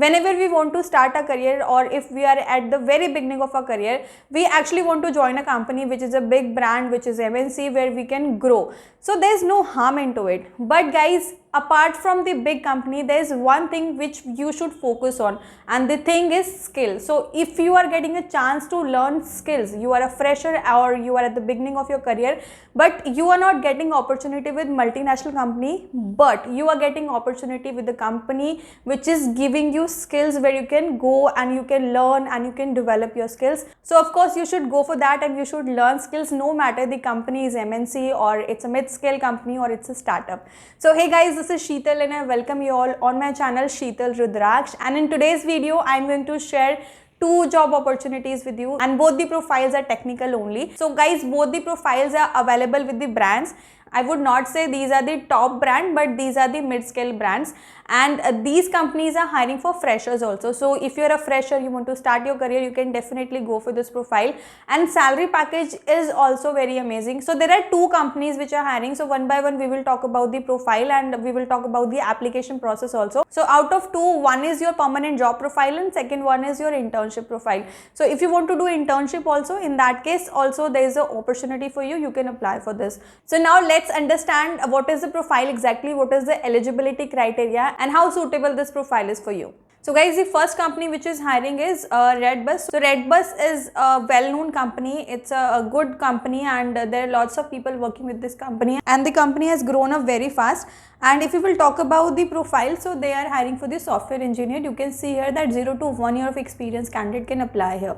whenever we want to start a career, or if we are at the very beginning of our career, we actually want to join a company which is a big brand, which is MNC, where we can grow. So there's no harm into it. But guys, apart from the big company, there is one thing which you should focus on, and the thing is skill. So if you are getting a chance to learn skills, you are a fresher or you are at the beginning of your career, but you are not getting opportunity with multinational company, but you are getting opportunity with the company which is giving you skills, where you can go and you can learn and you can develop your skills. So of course you should go for that, and you should learn skills, no matter the company is MNC or it's a mid-scale company or it's a startup. So hey guys, this is Sheetal and I welcome you all on my channel Sheetal Rudraksh, and in today's video I'm going to share two job opportunities with you, and both the profiles are technical only. So guys, both the profiles are available with the brands. I would not say these are the top brand, but these are the mid-scale brands, and these companies are hiring for freshers also. So if you're a fresher, you want to start your career, you can definitely go for this profile, and salary package is also very amazing. So there are two companies which are hiring. So one by one we will talk about the profile and we will talk about the application process also. So out of two, one is your permanent job profile and second one is your internship profile. So if you want to do internship also, in that case also there is an opportunity for you, you can apply for this. So now let's understand what is the profile exactly, what is the eligibility criteria, and how suitable this profile is for you. So guys, the first company which is hiring is Redbus. So Redbus is a well-known company. It's a good company, and there are lots of people working with this company, and the company has grown up very fast. And if you will talk about the profile, so they are hiring for the software engineer. You can see here that 0 to 1 year of experience candidate can apply here.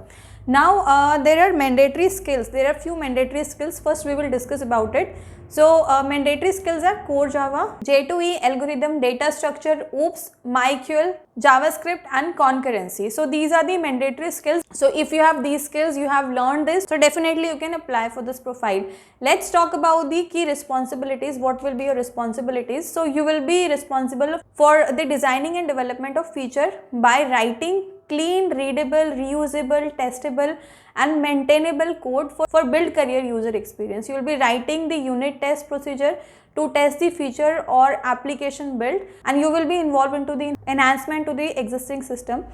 Now there are mandatory skills. There are few mandatory skills. First we will discuss about it. So mandatory skills are Core Java, J2E, algorithm, data structure, OOPS, MySQL, JavaScript and concurrency. So these are the mandatory skills. So if you have these skills, you have learned this, so definitely you can apply for this profile. Let's talk about the key responsibilities. What will be your responsibilities? So you will be responsible for the designing and development of feature by writing clean, readable, reusable, testable and maintainable code for build career user experience. You will be writing the unit test procedure to test the feature or application build, and you will be involved into the enhancement to the existing system.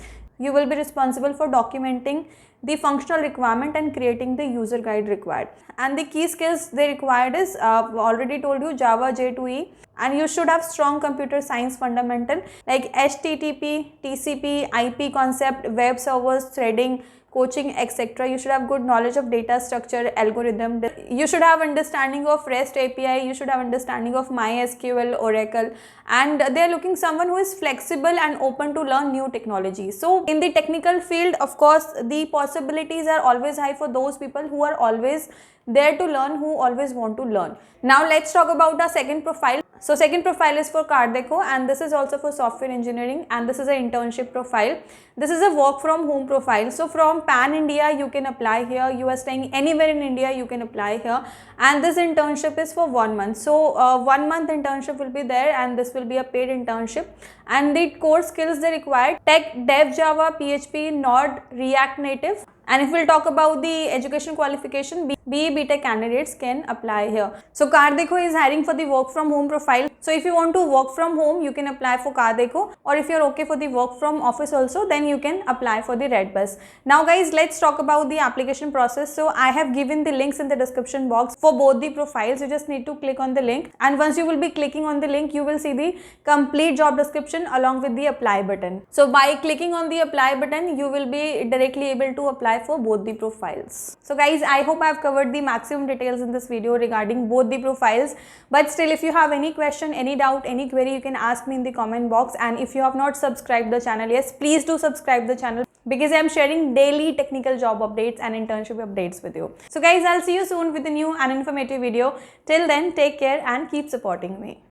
You will be responsible for documenting the functional requirement and creating the user guide required. And the key skills they required is already told you, Java, J2E, and you should have strong computer science fundamental like HTTP, TCP, IP concept, web servers, threading, coaching, etc. You should have good knowledge of data structure, algorithm. You should have understanding of REST API. You should have understanding of MySQL, Oracle, and they are looking someone who is flexible and open to learn new technology. So in the technical field, of course, the possibilities are always high for those people who are always there to learn, who always want to learn. Now let's talk about our second profile. So second profile is for Cardeco, and this is also for software engineering, and this is an internship profile. This is a work from home profile. So from Pan India you can apply here. You are staying anywhere in India, you can apply here, and this internship is for 1 month. So 1 month internship will be there, and this will be a paid internship. And the core skills they require: Tech, Dev, Java, PHP, Node, React Native. And if we'll talk about the education qualification, BE BTech candidates can apply here. So Cardeco is hiring for the work from home profile. So if you want to work from home, you can apply for Cardeco, or if you're okay for the work from office also, then you can apply for the Redbus. Now guys, let's talk about the application process. So I have given the links in the description box for both the profiles. You just need to click on the link, and once you will be clicking on the link, you will see the complete job description along with the apply button. So by clicking on the apply button, you will be directly able to apply for both the profiles. So guys, I hope I have covered the maximum details in this video regarding both the profiles, but still if you have any question, any doubt, any query, you can ask me in the comment box. And if you have not subscribed the channel, yes, please do subscribe the channel, because I am sharing daily technical job updates and internship updates with you. So guys, I'll see you soon with a new and informative video. Till then, take care and keep supporting me.